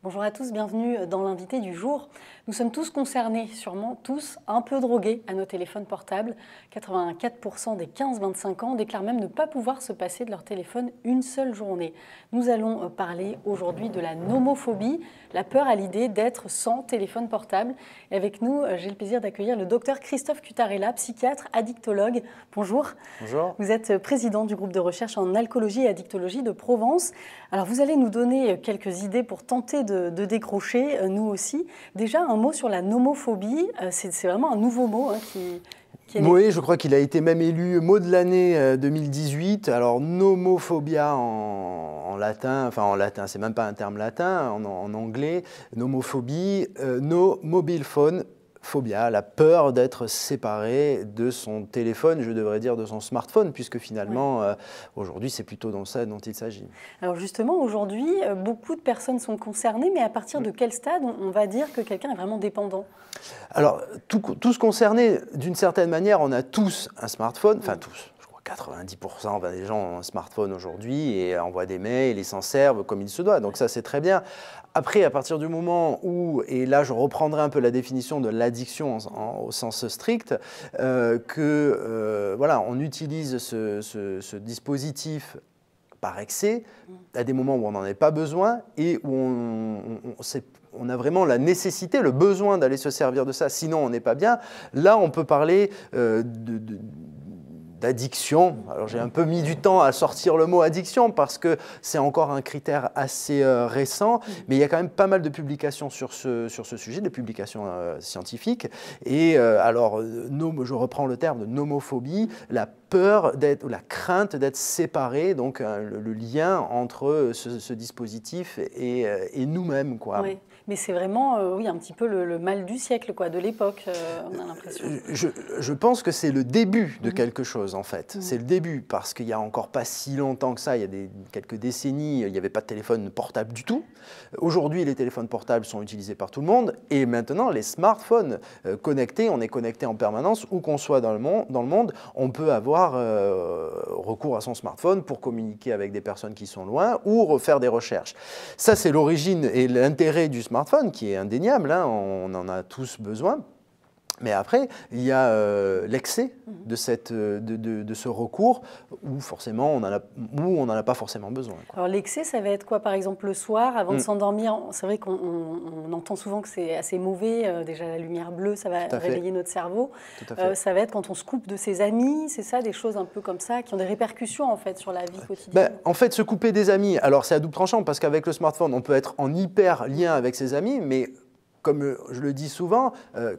Bonjour à tous, bienvenue dans l'invité du jour. Nous sommes tous concernés, sûrement tous un peu drogués à nos téléphones portables. 84% des 15-25 ans déclarent même ne pas pouvoir se passer de leur téléphone une seule journée. Nous allons parler aujourd'hui de la nomophobie, la peur à l'idée d'être sans téléphone portable. Et avec nous, j'ai le plaisir d'accueillir le docteur Christophe Cutarella, psychiatre, addictologue. Bonjour. Bonjour. Vous êtes président du groupe de recherche en alcoolologie et addictologie de Provence. Alors vous allez nous donner quelques idées pour tenter de décrocher, nous aussi. Déjà, un mot sur la nomophobie. C'est vraiment un nouveau mot qui est... Oui, je crois qu'il a été même élu mot de l'année 2018. Alors, nomophobia en latin, enfin en latin, c'est même pas un terme latin, en anglais. Nomophobie, no mobile phone. Phobia, la peur d'être séparé de son téléphone, je devrais dire de son smartphone, puisque finalement, aujourd'hui, c'est plutôt dans ça dont il s'agit. Alors justement, aujourd'hui, beaucoup de personnes sont concernées, mais à partir de quel stade on va dire que quelqu'un est vraiment dépendant? Alors, tous concernés, d'une certaine manière, on a tous un smartphone, enfin tous. 90% des gens ont un smartphone aujourd'hui et envoient des mails et s'en servent comme il se doit. Donc ça, c'est très bien. Après, à partir du moment où, et là je reprendrai un peu la définition de l'addiction au sens strict, voilà, on utilise ce dispositif par excès, à des moments où on n'en a pas besoin et où on a vraiment la nécessité, le besoin d'aller se servir de ça, sinon on n'est pas bien. Là, on peut parler d'addiction. Alors j'ai un peu mis du temps à sortir le mot addiction parce que c'est encore un critère assez récent, mais il y a quand même pas mal de publications sur ce sujet, des publications scientifiques. Et alors, je reprends le terme de nomophobie, la peur d'être, ou la crainte d'être séparé, donc le lien entre ce dispositif et nous-mêmes, quoi. Oui. Mais c'est vraiment oui, un petit peu le mal du siècle, quoi, de l'époque, on a l'impression. Je pense que c'est le début de quelque chose, en fait. C'est le début, parce qu'il n'y a encore pas si longtemps que ça, il y a quelques décennies, il n'y avait pas de téléphone portable du tout. Aujourd'hui, les téléphones portables sont utilisés par tout le monde, et maintenant, les smartphones connectés, on est connecté en permanence, où qu'on soit dans le monde, on peut avoir recours à son smartphone pour communiquer avec des personnes qui sont loin, ou refaire des recherches. Ça, c'est l'origine et l'intérêt du smartphone, qui est indéniable, hein, on en a tous besoin. Mais après, il y a l'excès de ce recours où forcément on n'en a pas forcément besoin, quoi. Alors l'excès, ça va être quoi? Par exemple, le soir, avant de s'endormir, c'est vrai qu'on entend souvent que c'est assez mauvais. Déjà, la lumière bleue, ça va réveiller notre cerveau. Ça va être quand on se coupe de ses amis, c'est ça, des choses un peu comme ça, qui ont des répercussions en fait sur la vie quotidienne. En fait, se couper des amis, alors c'est à double tranchant, parce qu'avec le smartphone, on peut être en hyper lien avec ses amis, mais comme je le dis souvent,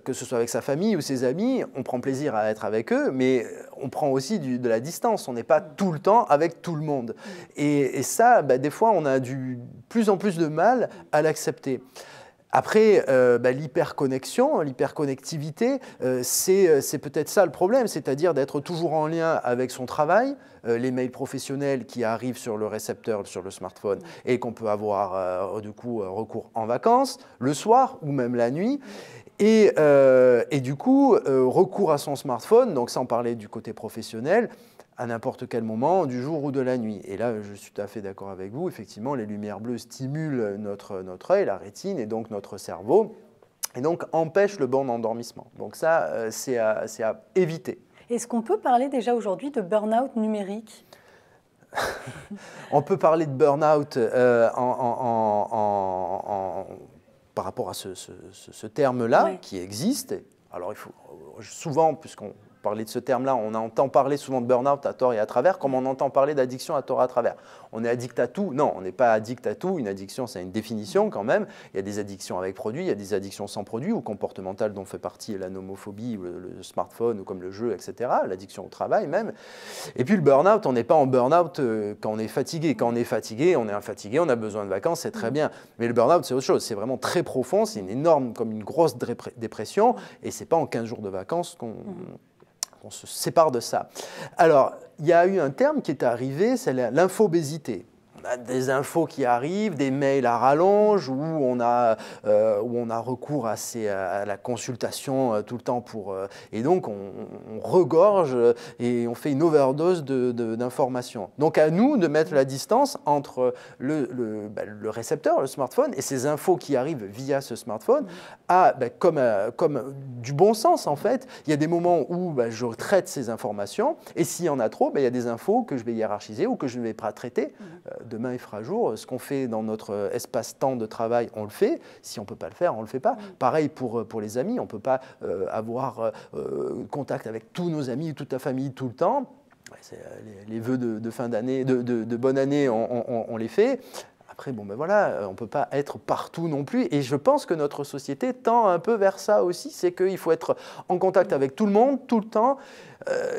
que ce soit avec sa famille ou ses amis, on prend plaisir à être avec eux, mais on prend aussi de la distance. On n'est pas tout le temps avec tout le monde. Et ça, des fois, on a de plus en plus de mal à l'accepter. Après, l'hyperconnexion, l'hyperconnectivité, c'est peut-être ça le problème, c'est-à-dire d'être toujours en lien avec son travail, les mails professionnels qui arrivent sur le récepteur, sur le smartphone, et qu'on peut avoir du coup recours en vacances, le soir ou même la nuit. Et du coup, recours à son smartphone, donc sans parler du côté professionnel, à n'importe quel moment du jour ou de la nuit. Et là, je suis tout à fait d'accord avec vous. Effectivement, les lumières bleues stimulent notre œil, la rétine, et donc notre cerveau, et donc empêchent le bon endormissement. Donc ça, c'est à éviter. Est-ce qu'on peut parler déjà aujourd'hui de burn-out numérique? On peut parler de burn-out par rapport à ce terme-là, qui existe. Alors, il faut souvent, puisqu'on parlait de ce terme-là, on entend parler souvent de burn-out à tort et à travers, comme on entend parler d'addiction à tort et à travers. On est addict à tout? Non, on n'est pas addict à tout. Une addiction, c'est une définition quand même. Il y a des addictions avec produits, il y a des addictions sans produits ou comportementales dont fait partie la nomophobie, ou le smartphone, ou comme le jeu, etc. L'addiction au travail même. Et puis le burn-out, on n'est pas en burn-out quand on est fatigué. Quand on est fatigué, on a besoin de vacances, c'est très bien. Mais le burn-out, c'est autre chose. C'est vraiment très profond, c'est une énorme, comme une grosse dépression. Et ce n'est pas en 15 jours de vacances qu'on se sépare de ça. Alors, il y a eu un terme qui est arrivé, c'est l'infobésité. a des infos qui arrivent, des mails à rallonge, où on a recours à la consultation tout le temps et donc on regorge et on fait une overdose d'informations. Donc à nous de mettre la distance entre le récepteur, le smartphone, et ces infos qui arrivent via ce smartphone, comme du bon sens en fait. Il y a des moments où je traite ces informations, et s'il y en a trop, il y a des infos que je vais hiérarchiser ou que je ne vais pas traiter. Demain, il fera jour. Ce qu'on fait dans notre espace-temps de travail, on le fait. Si on ne peut pas le faire, on ne le fait pas. Pareil pour les amis. On ne peut pas avoir contact avec tous nos amis, toute la famille, tout le temps. Les vœux de fin d'année, de bonne année, on les fait. Après, on ne peut pas être partout non plus. Et je pense que notre société tend un peu vers ça aussi. C'est qu'il faut être en contact avec tout le monde, tout le temps.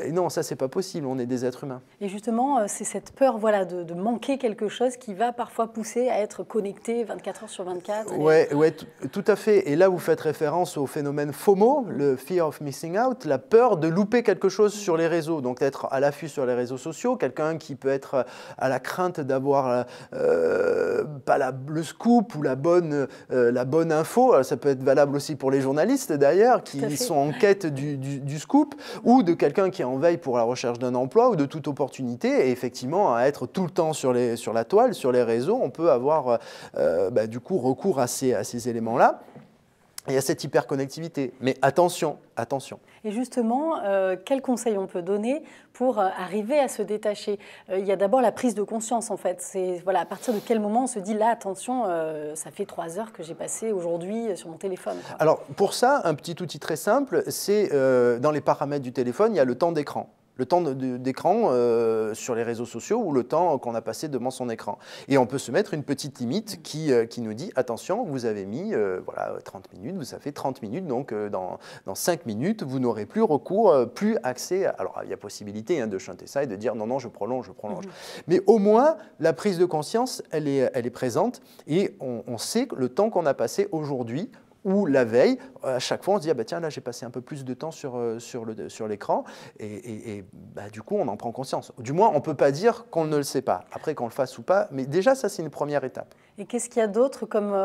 Et non, ça, c'est pas possible. On est des êtres humains. Et justement, c'est cette peur de manquer quelque chose qui va parfois pousser à être connecté 24 heures sur 24. Oui, tout à fait. Et là, vous faites référence au phénomène FOMO, le Fear of Missing Out, la peur de louper quelque chose sur les réseaux. Donc, d'être à l'affût sur les réseaux sociaux, quelqu'un qui peut être à la crainte d'avoir pas le scoop ou la bonne info. Ça peut être valable aussi pour les journalistes, d'ailleurs, qui sont en quête du scoop, ou de quelqu'un qui est en veille pour la recherche d'un emploi ou de toute opportunité. Et effectivement, à être tout le temps sur la toile, sur les réseaux, on peut avoir du coup recours à ces éléments-là. Il y a cette hyperconnectivité. Mais attention. Et justement, quels conseils on peut donner pour arriver à se détacher? Il y a d'abord la prise de conscience, en fait. C'est à partir de quel moment on se dit, là, attention, ça fait 3 heures que j'ai passé aujourd'hui sur mon téléphone, quoi. Alors, pour ça, un petit outil très simple, c'est dans les paramètres du téléphone, il y a le temps d'écran. Le temps d'écran sur les réseaux sociaux ou le temps qu'on a passé devant son écran. Et on peut se mettre une petite limite qui nous dit, attention, vous avez mis 30 minutes, ça fait 30 minutes, donc dans 5 minutes, vous n'aurez plus recours, plus accès. Alors, il y a possibilité de chanter ça et de dire, non, je prolonge. Mais au moins, la prise de conscience, elle est présente et on sait le temps qu'on a passé aujourd'hui ou la veille, à chaque fois on se dit tiens, là j'ai passé un peu plus de temps sur l'écran et du coup on en prend conscience. Du moins on ne peut pas dire qu'on ne le sait pas, après qu'on le fasse ou pas, mais déjà ça c'est une première étape. Et qu'est-ce qu'il y a d'autre comme,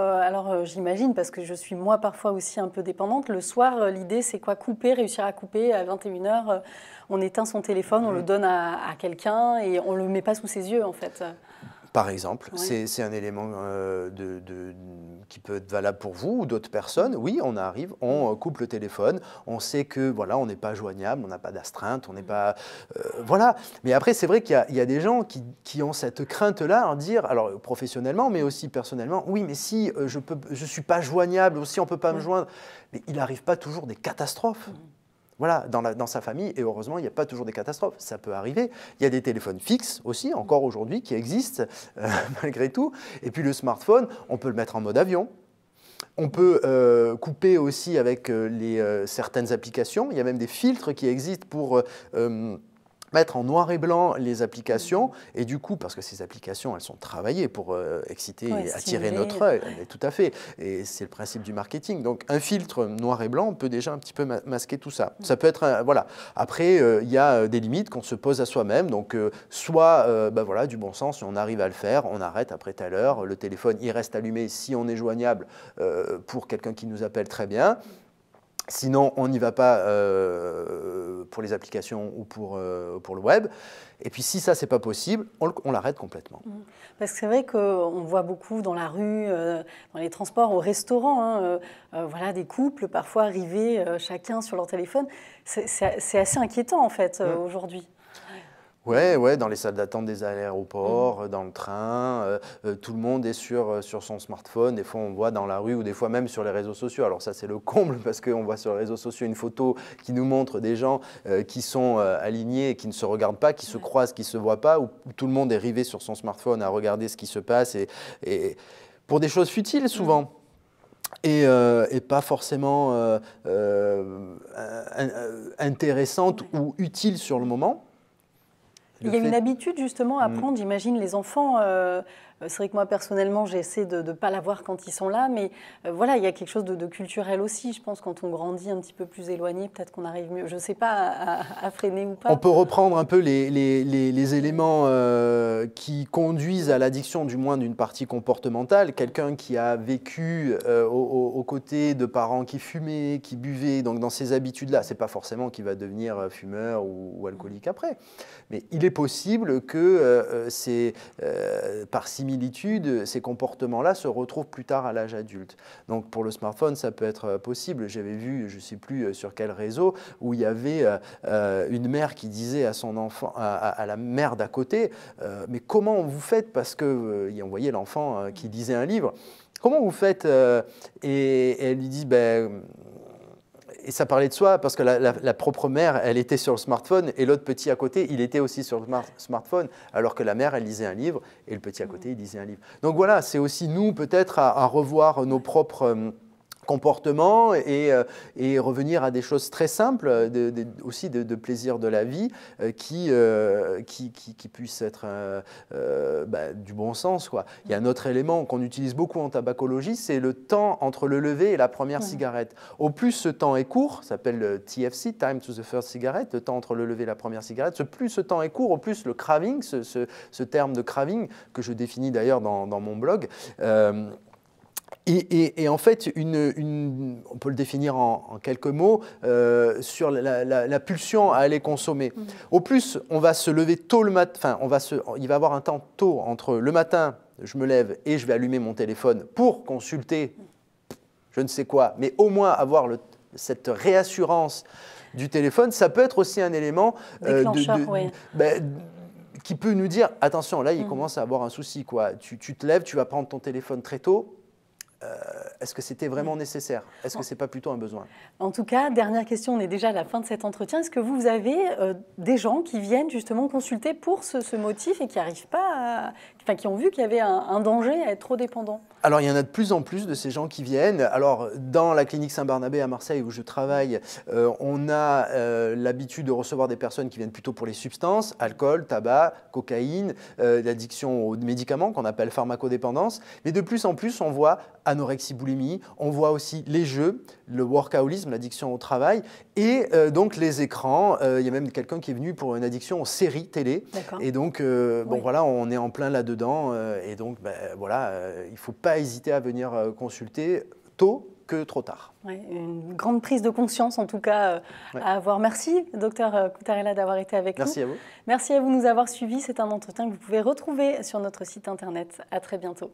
j'imagine, parce que je suis moi parfois aussi un peu dépendante, le soir l'idée c'est quoi? Réussir à couper à 21h, on éteint son téléphone, on le donne à quelqu'un et on ne le met pas sous ses yeux en fait. Par exemple, c'est un élément qui peut être valable pour vous ou d'autres personnes. Oui, on arrive, on coupe le téléphone, on sait que on n'est pas joignable, on n'a pas d'astreinte, on n'est pas voilà. Mais après, c'est vrai qu'il y a des gens qui ont cette crainte-là, dire, alors professionnellement, mais aussi personnellement, oui, mais si je suis pas joignable, ou si on peut pas me joindre, mais il n'arrive pas toujours des catastrophes. Voilà, dans sa famille, et heureusement, il n'y a pas toujours des catastrophes. Ça peut arriver. Il y a des téléphones fixes aussi, encore aujourd'hui, qui existent, malgré tout. Et puis le smartphone, on peut le mettre en mode avion. On peut couper aussi avec certaines applications. Il y a même des filtres qui existent pour mettre en noir et blanc les applications, et du coup, parce que ces applications, elles sont travaillées pour exciter et attirer notre œil, tout à fait, et c'est le principe du marketing. Donc un filtre noir et blanc peut déjà un petit peu masquer tout ça. Ça peut être, Après, il y a des limites qu'on se pose à soi-même, donc soit du bon sens, si on arrive à le faire, on arrête après telle heure, le téléphone, il reste allumé si on est joignable pour quelqu'un qui nous appelle, très bien. Sinon, on n'y va pas pour les applications ou pour le web. Et puis, si ça, ce n'est pas possible, on l'arrête complètement. Parce que c'est vrai qu'on voit beaucoup dans la rue, dans les transports, au restaurant, des couples parfois arriver chacun sur leur téléphone. C'est assez inquiétant, en fait, aujourd'hui. Ouais, dans les salles d'attente des aéroports, dans le train, tout le monde est sur son smartphone. Des fois, on voit dans la rue ou des fois même sur les réseaux sociaux. Alors ça, c'est le comble parce qu'on voit sur les réseaux sociaux une photo qui nous montre des gens qui sont alignés et qui ne se regardent pas, qui se croisent, qui ne se voient pas, où tout le monde est rivé sur son smartphone à regarder ce qui se passe et pour des choses futiles souvent. Et pas forcément intéressantes ou utiles sur le moment. Il y a une habitude justement à prendre, j'imagine, les enfants C'est vrai que moi, personnellement, j'essaie de ne pas l'avoir quand ils sont là, mais voilà, il y a quelque chose de culturel aussi. Je pense quand on grandit un petit peu plus éloigné, peut-être qu'on arrive mieux, je ne sais pas, à freiner ou pas. On peut reprendre un peu les éléments qui conduisent à l'addiction, du moins d'une partie comportementale. Quelqu'un qui a vécu aux côtés de parents qui fumaient, qui buvaient, donc dans ces habitudes-là, ce n'est pas forcément qu'il va devenir fumeur ou alcoolique après. Mais il est possible que par similitude, ces comportements-là se retrouvent plus tard à l'âge adulte. Donc pour le smartphone, ça peut être possible. J'avais vu, je ne sais plus sur quel réseau, où il y avait une mère qui disait à son enfant, à la mère d'à côté, mais comment vous faites, parce que on voyait l'enfant qui lisait un livre, comment vous faites et elle lui dit, ben, et ça parlait de soi, parce que la propre mère, elle était sur le smartphone, et l'autre petit à côté, il était aussi sur le smartphone, alors que la mère, elle lisait un livre, et le petit à côté, il lisait un livre. Donc voilà, c'est aussi nous, peut-être, à revoir nos propres comportement et revenir à des choses très simples, aussi de plaisir de la vie qui puissent être du bon sens, quoi. Il y a un autre élément qu'on utilise beaucoup en tabacologie, c'est le temps entre le lever et la première cigarette. Au plus ce temps est court, ça s'appelle le TFC, Time to the First Cigarette, le temps entre le lever et la première cigarette, plus ce temps est court, au plus le craving, ce terme de craving, que je définis d'ailleurs dans mon blog, et en fait, on peut le définir en quelques mots, sur la pulsion à aller consommer. Au plus, on va se lever tôt le matin, il va y avoir un temps tôt entre le matin, je me lève et je vais allumer mon téléphone pour consulter je ne sais quoi, mais au moins avoir cette réassurance du téléphone. Ça peut être aussi un élément qui peut nous dire, attention, là, il commence à avoir un souci, quoi. Tu te lèves, tu vas prendre ton téléphone très tôt. Est-ce que c'était vraiment nécessaire? Est-ce que ce n'est pas plutôt un besoin? En tout cas, dernière question, on est déjà à la fin de cet entretien. Est-ce que vous avez des gens qui viennent justement consulter pour ce motif et qui n'arrivent pas qui ont vu qu'il y avait un danger à être trop dépendant? Alors, il y en a de plus en plus de ces gens qui viennent. Alors, dans la clinique Saint-Barnabé à Marseille où je travaille, on a l'habitude de recevoir des personnes qui viennent plutôt pour les substances, alcool, tabac, cocaïne, l'addiction aux médicaments qu'on appelle pharmacodépendance. Mais de plus en plus, on voit anorexie, boulimie, on voit aussi les jeux, le workaholisme, l'addiction au travail, et donc les écrans. Il y a même quelqu'un qui est venu pour une addiction aux séries télé. Et donc, voilà, on est en plein là-dedans. Et donc, voilà, il ne faut pas hésiter à venir consulter tôt que trop tard. Ouais, une grande prise de conscience, en tout cas, à avoir. Merci, docteur Coutarella, d'avoir été avec nous. Merci à vous. Merci à vous de nous avoir suivis. C'est un entretien que vous pouvez retrouver sur notre site internet. À très bientôt.